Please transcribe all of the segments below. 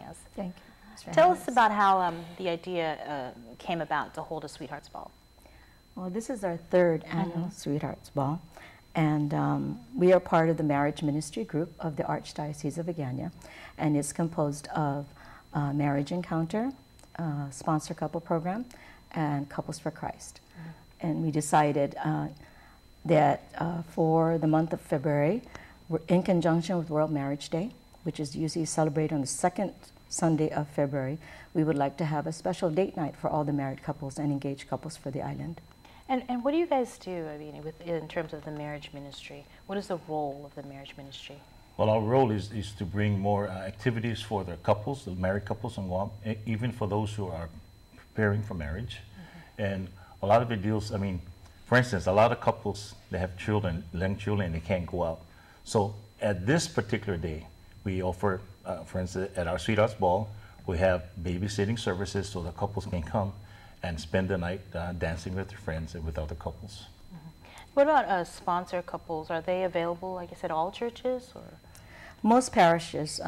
us. Thank you. Tell us about how the idea came about to hold a Sweethearts Ball. Well, this is our third annual Sweethearts Ball, and we are part of the marriage ministry group of the Archdiocese of Agana, and it's composed of Marriage Encounter, Sponsor Couple Program, and Couples for Christ. And we decided that for the month of February, in conjunction with World Marriage Day, which is usually celebrated on the second Sunday of February, we would like to have a special date night for all the married couples and engaged couples for the island. And what do you guys do, I mean, in terms of the marriage ministry? What is the role of the marriage ministry? Well, our role is to bring more activities for the couples, the married couples in Guam, even for those who are preparing for marriage. And a lot of it deals, I mean, for instance, a lot of couples, they have children, young children, and they can't go out. So at this particular day, we offer, for instance, at our Sweethearts Ball, we have babysitting services so the couples can come and spend the night dancing with their friends and with other couples. What about sponsor couples? Are they available, like I said, all churches? Or? Most parishes,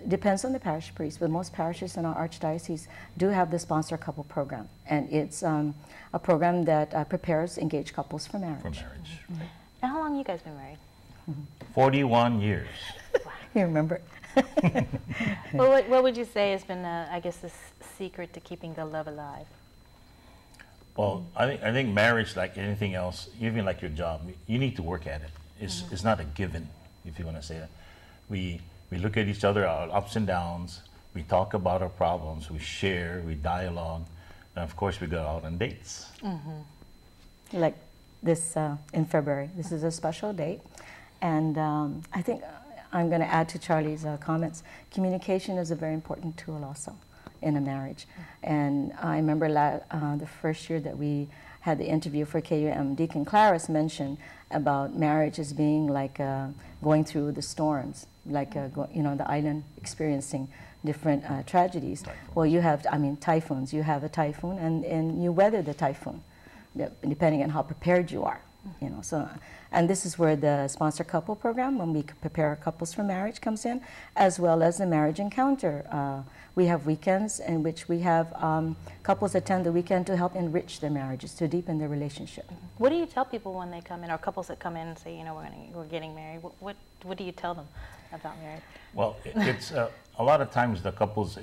depends on the parish priest, but most parishes in our Archdiocese do have the Sponsor Couple Program. And it's a program that prepares engaged couples for marriage. For marriage. And how long have you guys been married? 41 years. You remember? Well, what would you say has been, I guess, the secret to keeping the love alive? Well, I think marriage, like anything else, even like your job, you need to work at it. It's not a given, if you want to say that. We look at each other, our ups and downs, we talk about our problems, we share, we dialogue, and of course we go out on dates. Like this in February. This is a special date. And I think I'm going to add to Charlie's comments. Communication is a very important tool also in a marriage. And I remember the first year that we had the interview for KUAM, Deacon Claris mentioned about marriage as being like going through the storms, like you know, the island experiencing different tragedies. Typhoons. Well, you have, I mean, typhoons. You have a typhoon, and you weather the typhoon, depending on how prepared you are. You know, so, and this is where the Sponsor Couple Program, when we prepare couples for marriage, comes in, as well as the Marriage Encounter. We have weekends in which we have couples attend the weekend to help enrich their marriages, to deepen their relationship. What do you tell people when they come in, or couples that come in and say, you know, we're getting married? What do you tell them about marriage? Well, it's a lot of times the couples,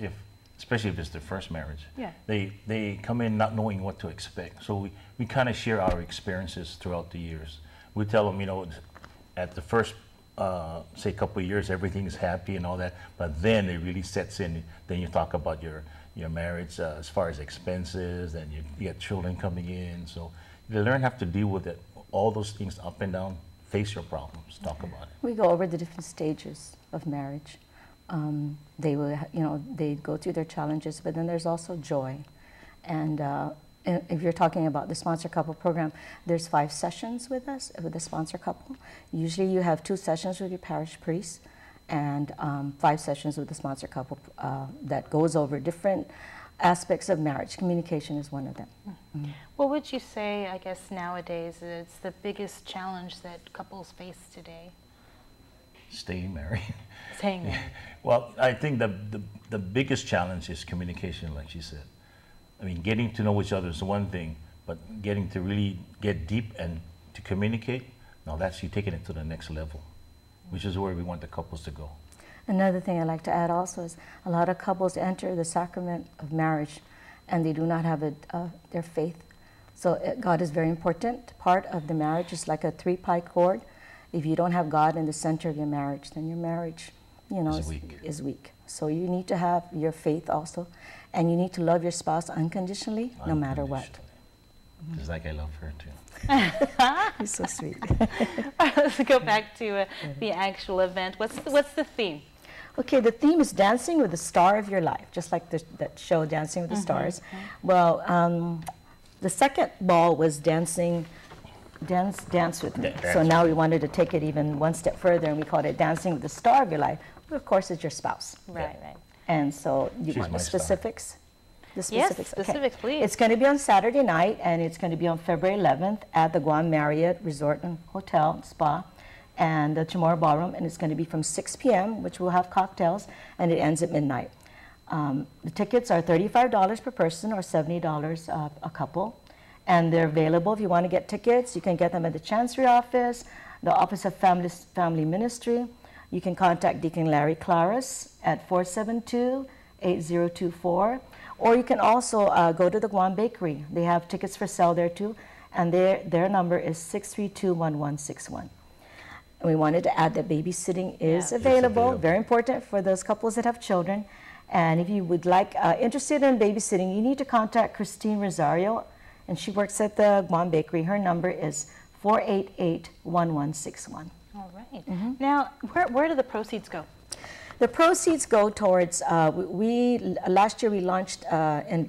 especially if it's their first marriage, they come in not knowing what to expect. So we kind of share our experiences throughout the years. We tell them, you know, at the first, say, couple of years, everything's happy and all that, but then it really sets in. Then you talk about your marriage as far as expenses, and you get children coming in. So you learn how to deal with it, all those things up and down, face your problems, talk about it. We go over the different stages of marriage. They will, you know, they go through their challenges, but then there's also joy. And if you're talking about the Sponsor Couple Program, there's 5 sessions with us, with the sponsor couple. Usually you have 2 sessions with your parish priest and 5 sessions with the sponsor couple that goes over different aspects of marriage. Communication is one of them. What would you say, I guess, nowadays, it's the biggest challenge that couples face today? Staying married. Staying married. Well, I think the biggest challenge is communication, like she said. I mean, getting to know each other is one thing, but getting to really get deep and to communicate, now that's you taking it to the next level, which is where we want the couples to go. Another thing I'd like to add also is a lot of couples enter the sacrament of marriage and they do not have their faith. So God is very important part of the marriage. It's like a 3-ply cord. If you don't have God in the center of your marriage, then your marriage, you know, is weak. So you need to have your faith also, and you need to love your spouse unconditionally, no matter what. Just like I love her too. You're so sweet. Let's go back to the actual event. What's the theme? Okay, the theme is dancing with the star of your life, just like that show, Dancing with the Stars. Well, the second ball was dance with me. So now we wanted to take it even one step further, and we called it Dancing with the Star of Your Life. Well, of course, it's your spouse. Right. And so you want the specifics? The specifics? Yes, specifics, please. It's going to be on Saturday night, and it's going to be on February 11th at the Guam Marriott Resort and Hotel and Spa. and the Chamorro Ballroom, and it's going to be from 6 p.m., which will have cocktails, and it ends at midnight. The tickets are $35 per person or $70 a couple, and they're available. If you want to get tickets, you can get them at the Chancery Office, the Office of Family Ministry. You can contact Deacon Larry Claris at 472-8024, or you can also go to the KUAM Bakery. They have tickets for sale there too, and their number is 632-1161. And we wanted to add that babysitting is available, very important for those couples that have children. And if you would like, interested in babysitting, you need to contact Christine Rosario, and she works at the KUAM Bakery. Her number is 488-1161. All right. Now, where do the proceeds go? The proceeds go towards, last year we launched a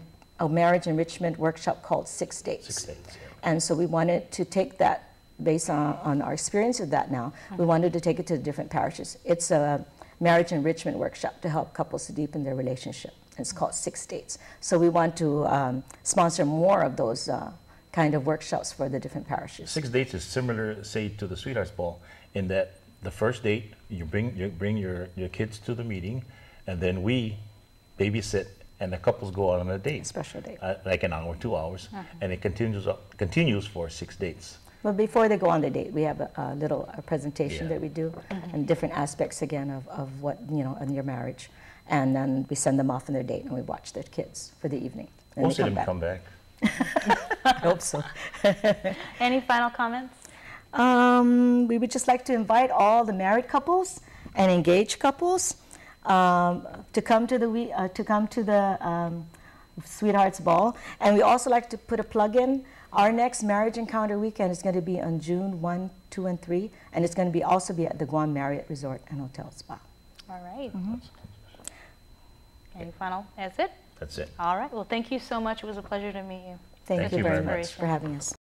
marriage enrichment workshop called 6 Dates. 6 Dates, yeah. And so we wanted to take that, based on our experience with that now, we wanted to take it to the different parishes. It's a marriage enrichment workshop to help couples to deepen their relationship. It's called 6 Dates. So we want to sponsor more of those kind of workshops for the different parishes. 6 Dates is similar, say, to the Sweethearts Ball, in that the first date, you bring your kids to the meeting, and then we babysit, and the couples go out on a date. Special date. Like an hour, 2 hours, and it continues for 6 dates. But before they go on the date, we have a little presentation that we do, and different aspects again of what, in your marriage. And then we send them off on their date, and we watch their kids for the evening. And Most of them come back. I hope so. Any final comments? We would just like to invite all the married couples and engaged couples to come to the Sweethearts Ball. And we also like to put a plug in. Our next Marriage Encounter weekend is going to be on June 1, 2, and 3, and it's going to also be at the KUAM Marriott Resort and Hotel Spa. All right. Any final? That's it? That's it. All right. Well, thank you so much. It was a pleasure to meet you. Thank you very much much for having us.